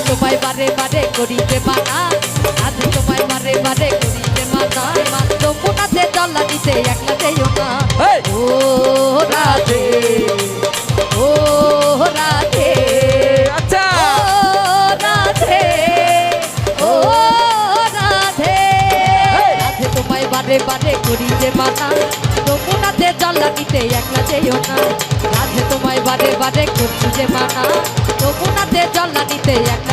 তোমায় বারে বারে করিতে মানা, রাধে তোমায় বারে বারে করিতে মানা, মাত্র মুনাতে জল্লা দিতে একলা যেও না। ও রাধে, ও রাধে, আচ্ছা ও রাধে, ও রাধে, রাধে তোমায় বারে বারে করিতে মানা, যমুনাতে জল্লা দিতে একলা যেও না। রাধে তোমায় বারে বারে করছি যে মানা, যমুনাতে জল্লা দিতে এক